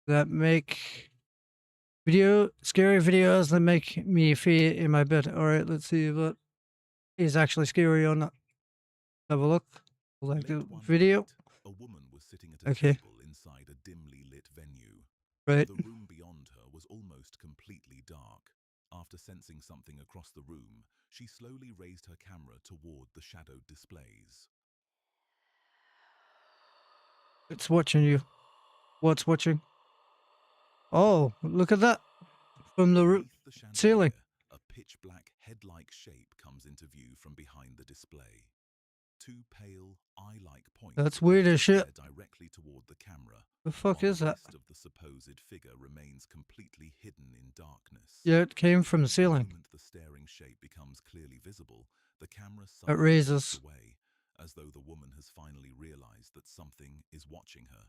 that make scary videos that make me fear in my bed. All right, let's see what is actually scary or not. Have a look. Like the Late one video. night, a woman was sitting at a Okay, table inside a dimly lit venue. right. The room beyond her was almost completely dark. After sensing something across the room, she slowly raised her camera toward the shadowed displays. It's watching you. What's watching? Oh, look at that from the Beneath the ceiling. chandelier, a pitch-black head-like shape comes into view from behind the display. Two pale, eye-like points That's appear weird to as shit. stare directly toward the camera, The fuck while the is that? rest of the supposed figure remains completely hidden in darkness. Yeah, it came from the The ceiling. moment the staring shape becomes clearly visible, the camera It suddenly shifts raises. away, as though the woman has finally realized that something is watching her.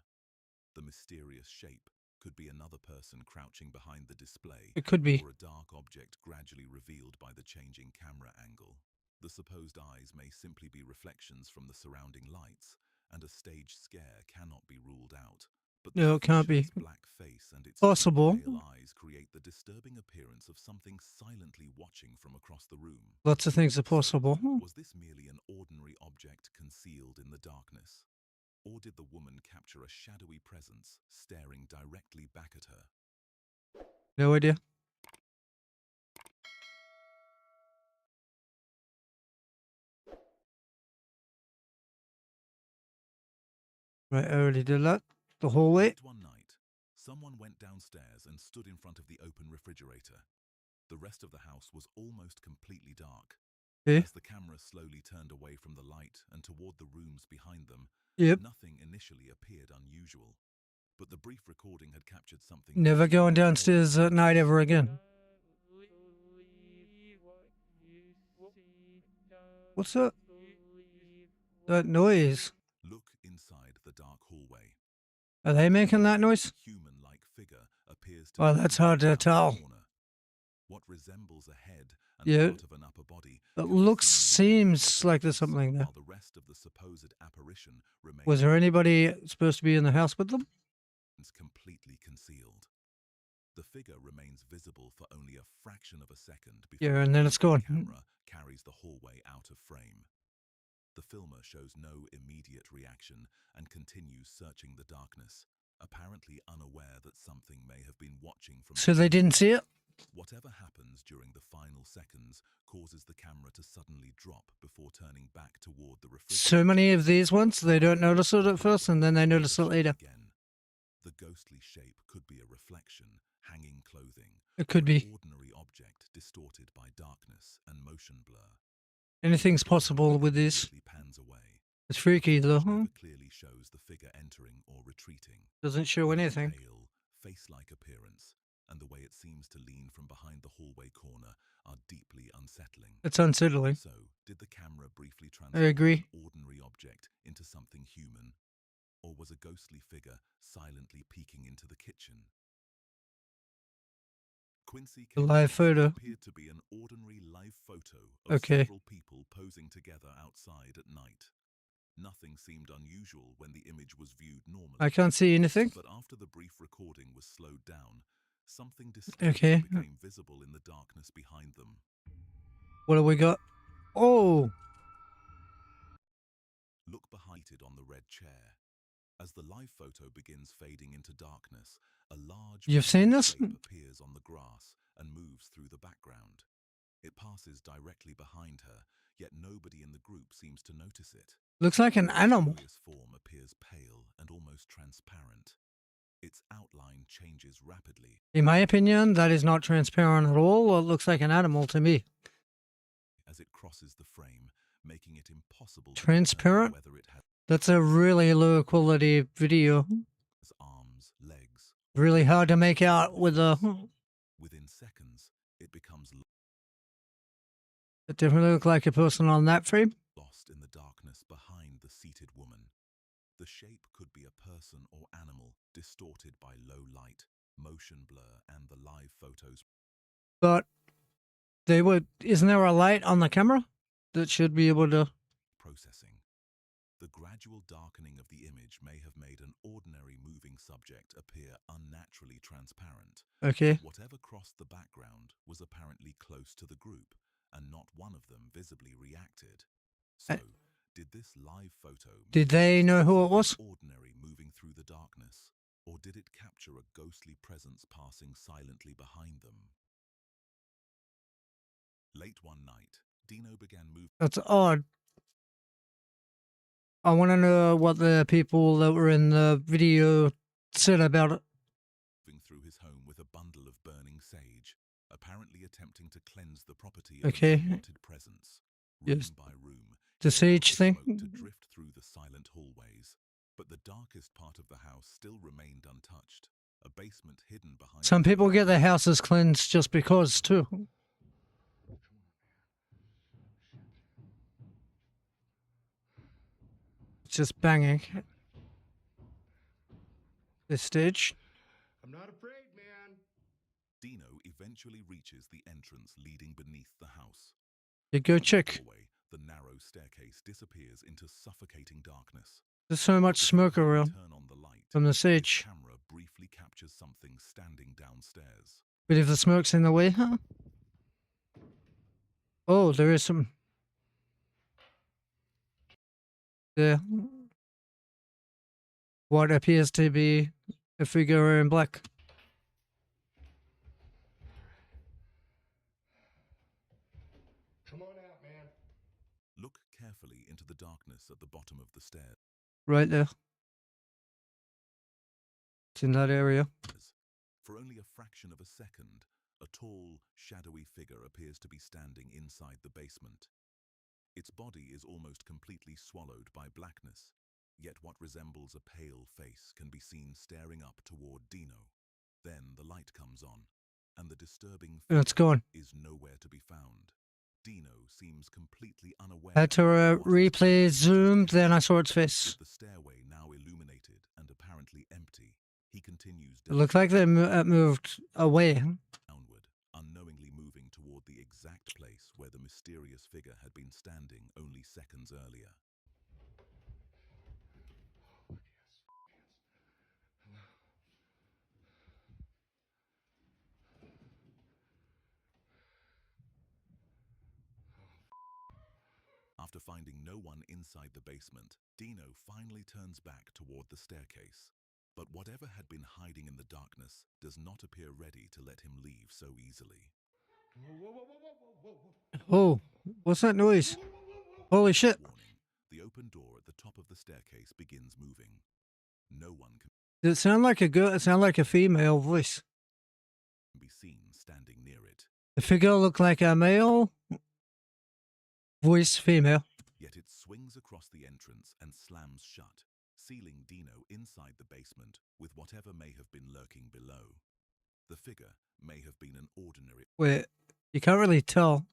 The mysterious shape could be another person crouching behind the display, It could be. or a dark object gradually revealed by the changing camera angle. The supposed eyes may simply be reflections from the surrounding lights, and a staged scare cannot be ruled out. But the No, it can't featureless be. black face and its two Possible. pale eyes create the disturbing appearance of something silently watching from across the room. Lots of things are So, possible. was this merely an ordinary object concealed in the darkness? Or did the woman capture a shadowy presence staring directly back at her? No idea. Right, I already did that. The whole way. Late one night, someone went downstairs and stood in front of the open refrigerator. The rest of the house was almost completely dark. Okay. As the camera slowly turned away from the light and toward the rooms behind them, Yep. nothing initially appeared unusual. But the brief recording had captured something Never going truly downstairs at night portentous. ever again. What's that? That noise. Look inside the dark hallway. Are they making that noise? Human-like figure appears to Oh, be that's hard peeking to around the tell. corner. What resembles a head and Yeah. part of an upper body It can be looks, seen looming in the seems like there's darkness, something there. while the rest of the supposed apparition Was there remains anybody supposed to be in the house with them? completely concealed. The figure remains visible for only a fraction of a second before Yeah, the and then it's moving gone. camera carries the hallway out of frame. The filmer shows no immediate reaction and continues searching the darkness, apparently unaware that something may have been watching from So they behind. didn't see it? Whatever happens during the final seconds causes the camera to suddenly drop before turning back toward the refrigerator. So many of these ones, they don't notice it at first and then they Before notice the it shot later. again. The ghostly shape could be a reflection, hanging clothing, It or could an be. ordinary object distorted by darkness and motion blur. Anything's The brief possible flicker with this. immediately pans away. It's The freaky though, footage huh? never clearly shows the figure entering or retreating, Doesn't show but its anything. pale, face-like appearance and the way it seems to lean from behind the hallway corner are deeply unsettling. It's unsettling. So, did the camera briefly I transform agree. an ordinary object into something human? Or was a ghostly figure silently peeking into the kitchen? Quincy The came live across what photo. appeared to be an ordinary live photo of Okay. several people posing together outside at night. Nothing seemed unusual when the image was viewed normally. I can't see anything. But after the brief recording was slowed down, something Okay. disturbing became visible in the darkness behind them. What do we got? Oh, Look behind it on the red chair. As the live photo begins fading into darkness, a large you've seen female this? shape appears on the grass and moves through the background. It passes directly behind her, yet nobody in the group seems to notice it. Looks like an The animal. mysterious form appears pale and almost transparent. Its outline changes rapidly In my opinion, that is not transparent at all. It looks like an animal to me. as it crosses the frame, making it impossible to Transparent? determine whether it That's a really low quality video. has arms, legs, Really hard to make out with a. Within seconds, it becomes It definitely look like a person on that frame. lost in the darkness behind the seated woman. The shape could be a person or animal, distorted by low light, motion blur, and the live photos But isn't there a light on the camera that should be able to? processing. The gradual darkening of the image may have made an ordinary moving subject appear unnaturally transparent. Okay. Whatever crossed the background was apparently close to the group, and not one of them visibly reacted. So, did this live photo Did merely they know who it photograph was? an ordinary moving through the darkness, or did it capture a ghostly presence passing silently behind them? Late one night, Dino began moving That's odd. I want to know what the people that were in the video said about it. through his home with a bundle of burning sage, apparently attempting to cleanse the property of Okay. an unwanted presence. Room Yes. by room, The he allowed sage the thing? smoke to drift through the silent hallways, but the darkest part of the house still remained untouched, a basement hidden behind Some the people timber get their roof. houses cleansed just because, too. It's just banging. This stage. I'm not afraid, man. Dino eventually reaches the entrance leading beneath the house. You go From the check. doorway, the narrow staircase disappears into suffocating darkness. There's so much Before smoke he can around turn on the light, from the his sage. camera briefly captures something standing downstairs. But if the smoke's in the way, huh? Oh, there is some. There. What appears to be a figure in black. Come on out, man. Look carefully into the darkness at the bottom of the stairs. Right there. It's in that area. For only a fraction of a second, a tall, shadowy figure appears to be standing inside the basement. Its body is almost completely swallowed by blackness, yet what resembles a pale face can be seen staring up toward Dino. Then the light comes on, and the disturbing And it's figure gone. is nowhere to be found. Dino seems completely unaware. Had to of what is replay going on zoom, just then I ahead. saw its face. With the stairway now illuminated and apparently empty, he continues It looked like they moved away. downward, unknowingly moving toward the exact place where the mysterious figure had been standing only seconds earlier. After finding no one inside the basement, Dino finally turns back toward the staircase. But whatever had been hiding in the darkness does not appear ready to let him leave so easily. Oh, what's that noise? Holy shit. Warning, the open door at the top of the staircase begins moving. No one can Did it sound like a girl? It sounded like a female voice. be seen standing near it. The figure looked like a male. Voice female. Yet it swings across the entrance and slams shut, sealing Dino inside the basement with whatever may have been lurking below. The figure may have been an ordinary Wait, you can't really tell.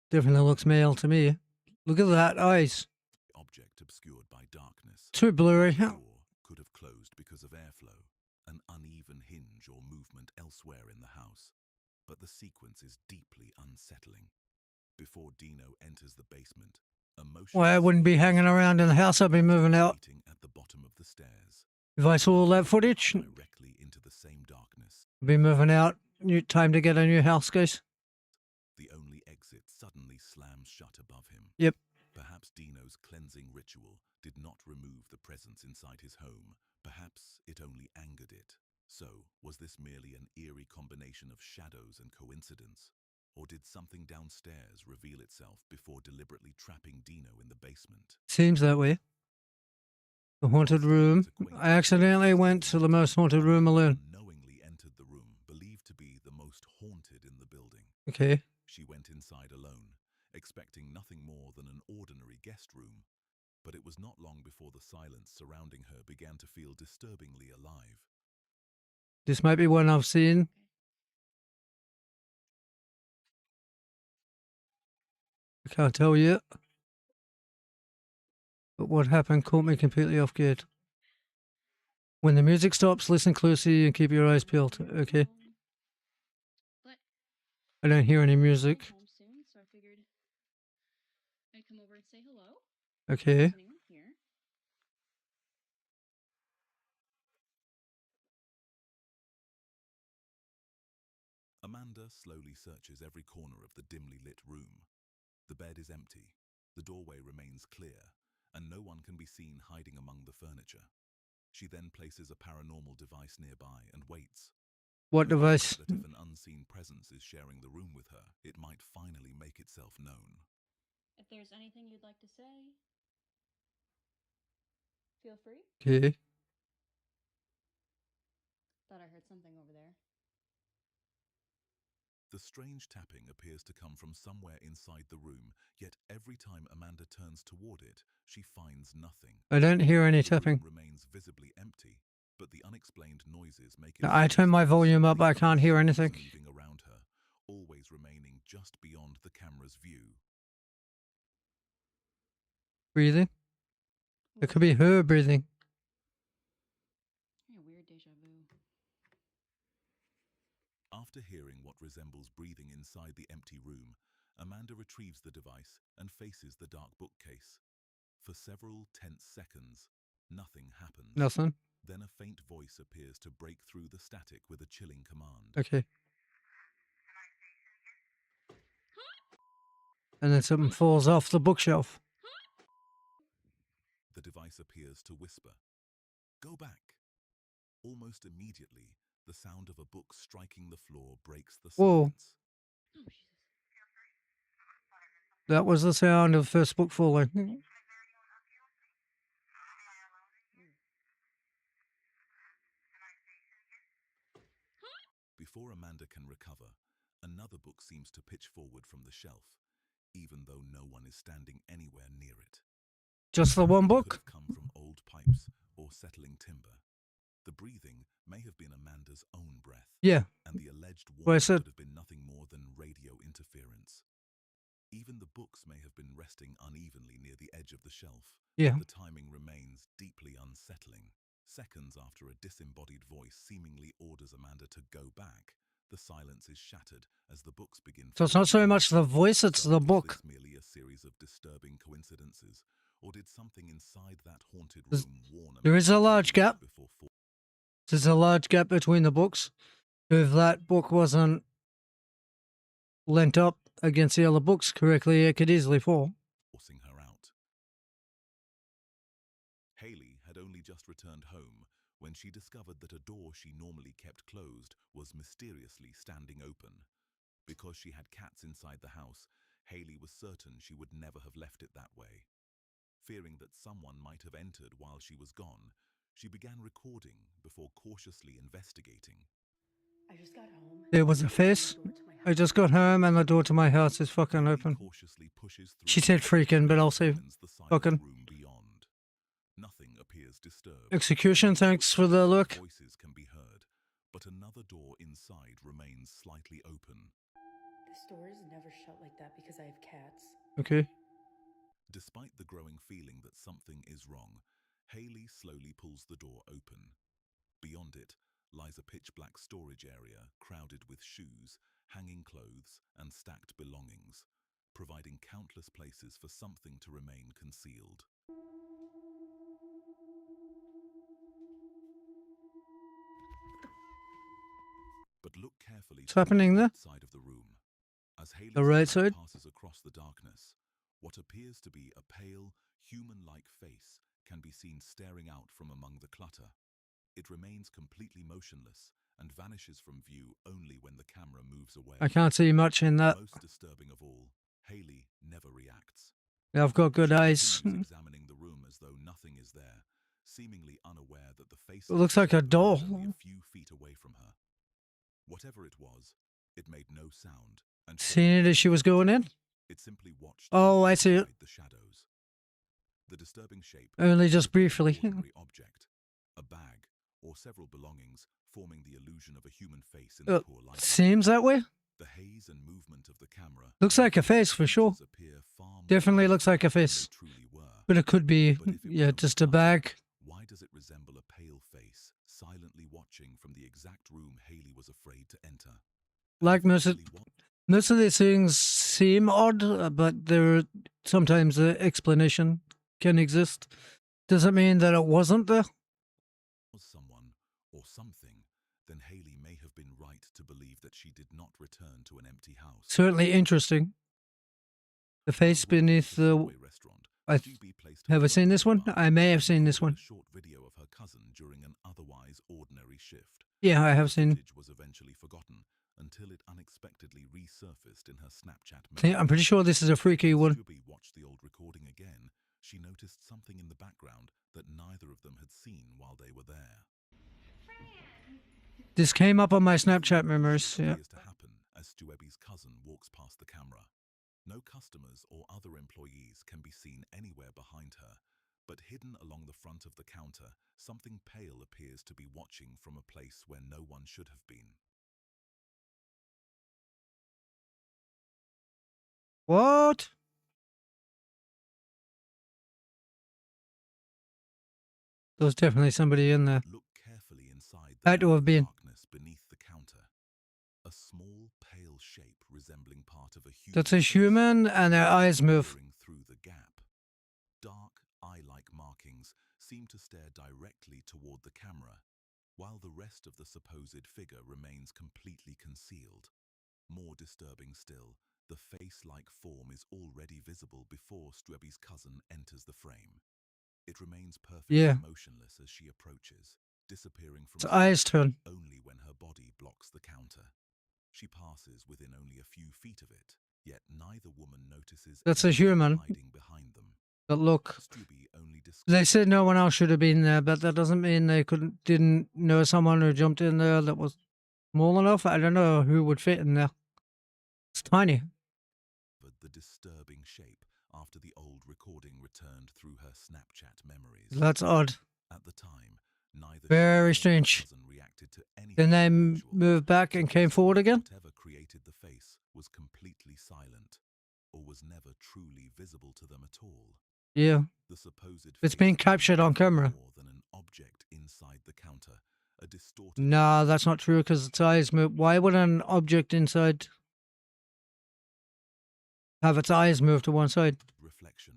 Definitely looks male to me. Look at that eyes. object obscured by darkness. Too blurry. The door could have closed because of airflow, an uneven hinge or movement elsewhere in the house. But the sequence is deeply unsettling. Before Dino enters the basement, a motionless Why I wouldn't be figure hanging around in the house. I'd be moving out. waiting at the bottom of the stairs, If I saw all that footage, I'd directly into the same darkness. be moving out. Time to get a new house, guys. The only exit suddenly slams shut above him. Yep. Perhaps Dino's cleansing ritual did not remove the presence inside his home. Perhaps it only angered it. So, was this merely an eerie combination of shadows and coincidence? Or did something downstairs reveal itself before deliberately trapping Dino in the basement? Seems that way. The haunted room. I accidentally went to the most haunted room alone. Unknowingly entered the room, believed to be the most haunted in the building. Okay. She went inside alone, expecting nothing more than an ordinary guest room. But it was not long before the silence surrounding her began to feel disturbingly alive. This might be one I've seen. I can't tell yet. But what happened caught me completely off guard. When the music stops, listen closely and keep your eyes peeled. Okay. But I don't hear any music. I'm home soon, so I figured I'd come over and say hello. Okay. Anyone here? Amanda slowly searches every corner of the dimly lit room. The bed is empty, the doorway remains clear, and no one can be seen hiding among the furniture. She then places a paranormal device nearby and waits, What hoping device? that if an unseen presence is sharing the room with her, it might finally make itself known. If there's anything you'd like to say, feel free. Okay. Thought I heard something over there. The strange tapping appears to come from somewhere inside the room, yet every time Amanda turns toward it, she finds nothing. I don't hear any The room tapping. remains visibly empty, but the unexplained noises make it I seem turn as my though volume up, something I can't hear unseen is anything. moving around her, always remaining just beyond the camera's view. Breathing? It could be her breathing. Yeah, weird deja vu. After hearing what resembles breathing inside the empty room, Amanda retrieves the device and faces the dark bookcase. For several tense seconds, nothing happens. Nothing. Then a faint voice appears to break through the static with a chilling command. Okay. And then something falls off the bookshelf. The device appears to whisper, "Go back." Almost immediately, the sound of a book striking the floor breaks the Whoa. silence. Oh, Jesus. That was the sound of the first book falling. Before Amanda can recover, another book seems to pitch forward from the shelf, even though no one is standing anywhere near it. Just the one It could book? have come from old pipes or settling timber. The breathing may have been Amanda's own breath, Yeah. and the alleged Well, I warning said- could have been nothing more than radio interference. Even the books may have been resting unevenly near the edge of the shelf. Yeah. The timing remains deeply unsettling. Seconds after a disembodied voice seemingly orders Amanda to go back, the silence is shattered as the books begin. So it's not so much the voice, it's So the is book. this merely a series of disturbing coincidences, or did something inside that haunted There's- room warn there is a Amanda to large leave gap. before There's a large gap between the books. If that book wasn't lent up against the other books correctly, it could easily fall. forcing her out? Haley had only just returned home when she discovered that a door she normally kept closed was mysteriously standing open. Because she had cats inside the house, Haley was certain she would never have left it that way. Fearing that someone might have entered while she was gone, she began recording before cautiously investigating. I just got home. There was a and face. the door to my I house just got home and the door to my house is fucking Haley open. cautiously pushes through She said the freaking, but I'll say examines the silent fucking. room beyond. Nothing appears disturbed. Execution, thanks for the look. Voices can be heard, but another door inside remains slightly open. This door is never shut like that because I have cats. Okay. Despite the growing feeling that something is wrong, Haley slowly pulls the door open. Beyond it lies a pitch-black storage area crowded with shoes, hanging clothes, and stacked belongings, providing countless places for something to remain concealed. But look carefully What's to happening the there? right side of the room. As Haley's The right camera side? passes across the darkness, what appears to be a pale, human-like face can be seen staring out from among the clutter. It remains completely motionless and vanishes from view only when the camera moves away. I can't see much in that. Most disturbing of all, Haley never reacts. Yeah, I've got good She eyes. continues examining the room as though nothing is there, seemingly unaware that the face It looks like a doll. only a few feet away from her. Whatever it was, it made no sound. And Seen it as she was going in? it simply watched. Oh, I see it. inside the shadows. The disturbing shape. Only just briefly. Ordinary object, a bag, or several belongings, forming the illusion of a human face in the poor light. Seems that way. The haze and movement of the camera Looks like a face for sure. appear far more Definitely looks like a than they face. truly were. But it could be, But if it yeah, was just a clutter, bag. Why does it resemble a pale face, silently watching from the exact room Haley was afraid to enter? And Like if it most of, really was- most of these things seem odd, but there are sometimes an explanation. can exist. Does it mean that it wasn't there? Was someone or something, then Haley may have been right to believe that she did not return to an empty house. Certainly interesting. The face beneath the. I have I seen this one? I may have seen this one. A short video of her cousin during an otherwise ordinary shift. Yeah, I have The seen. footage was eventually forgotten until it unexpectedly resurfaced in her Snapchat Yeah, I'm pretty sure this is a freaky As one. Juby watched the old recording again, she noticed something in the background that neither of them had seen while they were there. This came up on my Snapchat memories. Yeah. Appears to happen as Stuebi's cousin walks past the camera. No customers or other employees can be seen anywhere behind her, but hidden along the front of the counter, something pale appears to be watching from a place where no one should have been. What? There's definitely somebody in there. Look carefully inside the Had to have been. darkness beneath the counter. A small, pale shape resembling part of a human. That's a human, and their eyes move. Peering through the gap. Dark, eye-like markings seem to stare directly toward the camera, while the rest of the supposed figure remains completely concealed. More disturbing still, the face-like form is already visible before Stuebi's cousin enters the frame. It remains perfectly motionless as she approaches, disappearing from Its eyes sight turn. only when her body blocks the counter. She passes within only a few feet of it, yet neither woman notices That's a anything human. hiding behind them. But look, Stubby only they said no one else should have been there, but that doesn't mean they didn't know someone who jumped in there that was small enough. I don't know who would fit in there. It's tiny. the disturbing shape after the old recording returned through her Snapchat memories. That's odd. At the time, neither Very she nor her strange. cousin reacted to anything Then they unusual. moved back and came forward again? Whatever created the face was completely silent, or was never truly visible to them at all. Yeah. The supposed It's face being captured on camera. more than an object inside the counter, a distorted Nah, that's not true because its eyes move. Why would an object inside have its eyes move to one side? reflection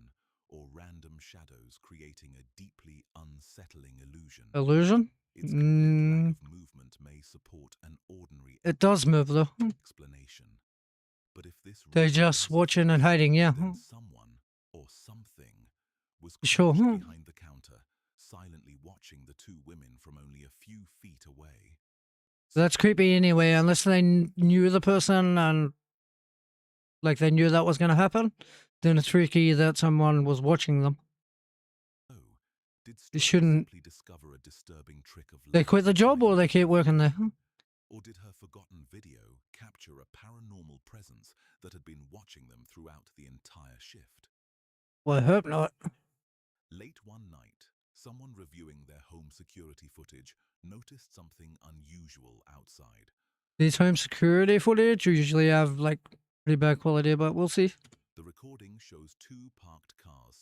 or random shadows creating a deeply unsettling illusion. Illusion? Its complete lack of movement may support an ordinary It does move though. explanation. But if this They're really just is watching the and case, hiding, yeah. then someone or something was Sure. crouched behind the counter, silently watching the two women from only a few feet away. That's creepy anyway, unless they knew the person and like they knew that was going to happen. Then it's freaky that someone was watching them. Oh, did They Strauss shouldn't. simply discover a disturbing trick of They light quit the job or they keep working there. Or did her forgotten video capture a paranormal presence that had been watching them throughout the entire shift? Well, I hope not. Late one night, someone reviewing their home security footage noticed something unusual outside. These home security footage usually have like pretty bad quality, but we'll see. The recording shows two parked cars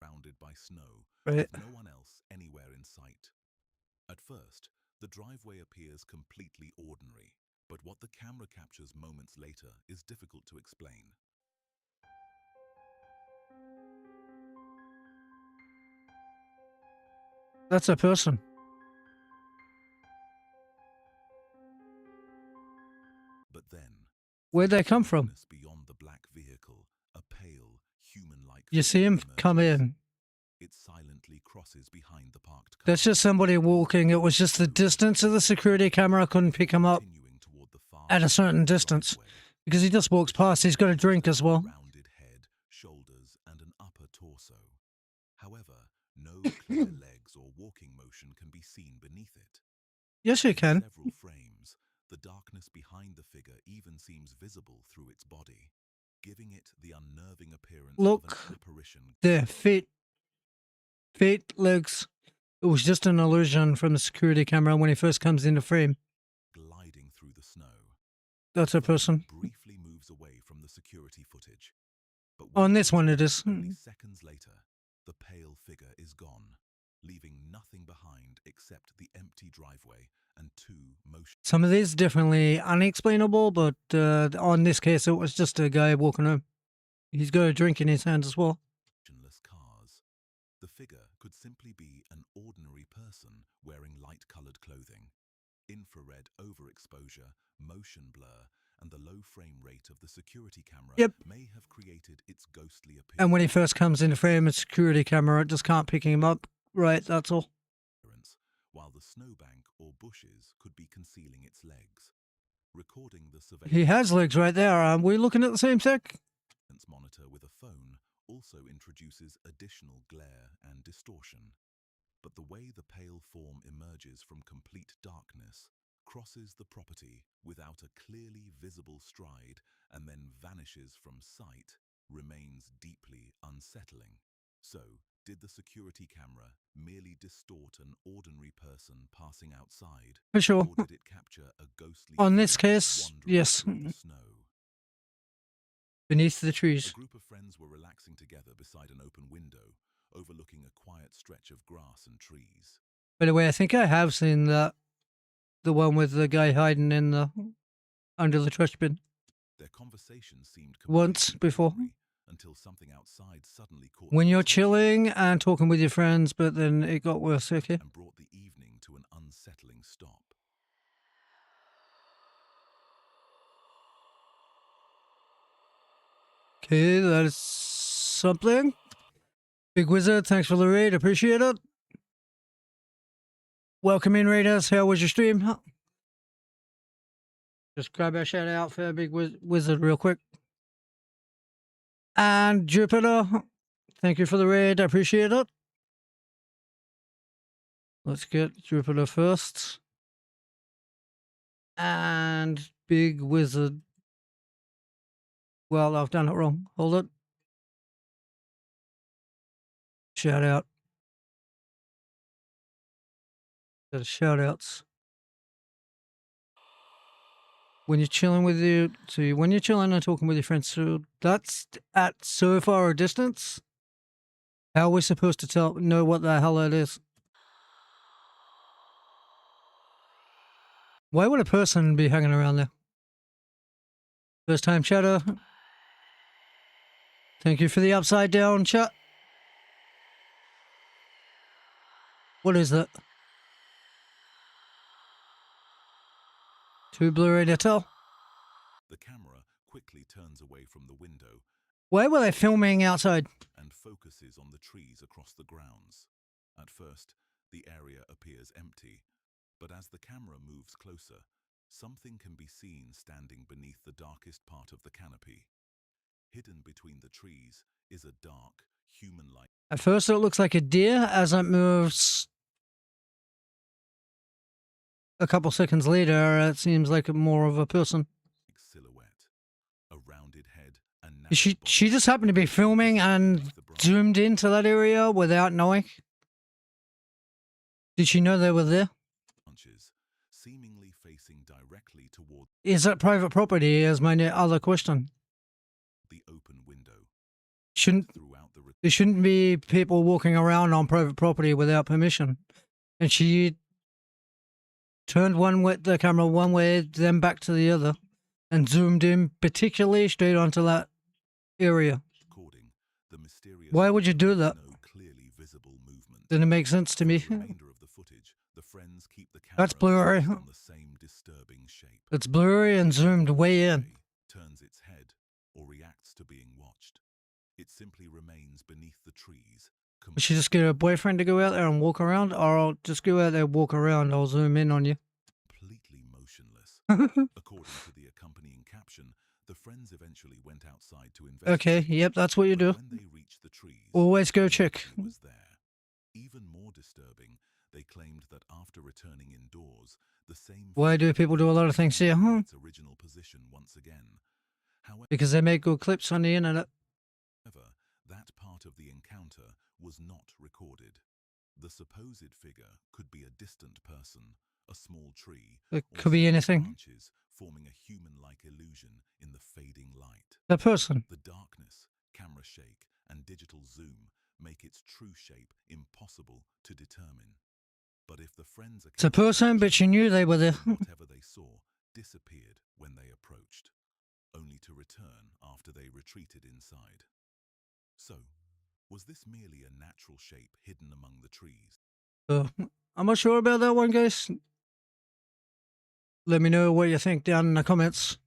surrounded by snow, Right. with no one else anywhere in sight. At first, the driveway appears completely ordinary, but what the camera captures moments later is difficult to explain. That's a person. But then, Where'd they come from? darkness beyond the black vehicle, a pale, human-like You see him figure come emerges. in. It silently crosses behind the parked car. That's just somebody walking. It was just the distance of the security camera couldn't pick him up Continuing toward the far at a side certain of the distance. driveway. Because he just walks past. He's got a drink as well. Rounded head, shoulders, and an upper torso. However, no clear legs or walking motion can be seen beneath it. Yes, you In can. several frames, the darkness behind the figure even seems visible through its body, giving it the unnerving appearance Look. of an apparition The feet, legs. It was just an illusion from the security camera when he first comes into frame. gliding through the snow. That's a person. Briefly moves away from the security footage. But On when this one it is. only seconds later, the pale figure is gone, leaving nothing behind except the empty driveway and two motion. Some of these definitely unexplainable, but on this case, it was just a guy walking home. He's got a drink in his hand as well. figure could simply be an ordinary person wearing light-colored clothing. Infrared overexposure, motion blur, and the low frame rate of the security camera Yep. may have created its ghostly appearance. And when he first comes into frame, a security camera just can't pick him up. Right, that's all. While the snowbank or bushes could be concealing its legs. Recording the He has legs right there. Are we looking at the same thing? surveillance monitor with a phone also introduces additional glare and distortion. But the way the pale form emerges from complete darkness, crosses the property without a clearly visible stride, and then vanishes from sight, remains deeply unsettling. So, did the security camera merely distort an ordinary person passing outside? For sure. Or did it capture a ghostly On this figure case, wandering yes. through the snow? Beneath the A trees. group of friends were relaxing together beside an open window, overlooking a quiet stretch of grass and trees. By the way, I think I have seen that. The one with the guy hiding in the under the trash bin. Their conversation seemed Once completely before. ordinary until something outside suddenly caught When their you're attention chilling and talking with your friends, but then it got worse, okay? and brought the evening to an unsettling stop. Okay, that is something. Big Wizard, thanks for the raid, appreciate it. Welcome in, raiders. How was your stream? Just grab a shout out for Big Wizard real quick. And Jupiter, thank you for the raid, I appreciate it. Let's get Jupiter first. And Big Wizard. Well, I've done it wrong. Hold it. Shout out. Got shout outs. When you're chilling with you, so when you're chilling and talking with your friends, so that's at so far a distance. How are we supposed to know what the hell it is? Why would a person be hanging around there? First time chatter. Thank you for the upside down chat. What is that? Too blurry to tell. The camera quickly turns away from the window Why were they filming outside? and focuses on the trees across the grounds. At first, the area appears empty, but as the camera moves closer, something can be seen standing beneath the darkest part of the canopy. Hidden between the trees is a dark, human-like At first it looks like a deer. As it moves a couple seconds later, it seems like more of a person. silhouette, a rounded head and She narrow body she just happened to be filming and beneath the bright zoomed into that area without knowing. Did she know they were there? branches, seemingly facing directly toward Is that private property? Is my other question. the open window. Shouldn't Throughout the there shouldn't be people walking around on private property without permission? And she turned the camera one way, then back to the other, and zoomed in particularly straight onto that area. recording, the mysterious Why would you do figure that? has no clearly visible movement. Didn't make sense to For me. the remainder of the footage, the friends keep the camera That's blurry. focused on the same disturbing shape. It's blurry and zoomed way in. Turns its head or reacts to being watched. It simply remains beneath the trees. Did she just get her boyfriend to go out there and walk around? Or I'll just go out there and walk around. I'll zoom in on you. Completely motionless. According to the accompanying caption, the friends eventually went outside to investigate. Okay, yep, that's what you do. When they reached the trees, Always go check. nobody was there. Even more disturbing, they claimed that after returning indoors, the same Why do people do a lot of things here, huh? its original position once again. However, Because they make good clips on the internet. that part of the encounter was not recorded. The supposed figure could be a distant person, a small tree, It or could be several anything. branches forming a human-like illusion in the fading light. The person. The darkness, camera shake, and digital zoom make its true shape impossible to determine. But if the friends It's a person, but she knew they were there. whatever they saw disappeared when they approached, only to return after they retreated inside. So, Was this merely a natural shape hidden among the trees? I'm not sure about that one, guys. Let me know what you think down in the comments.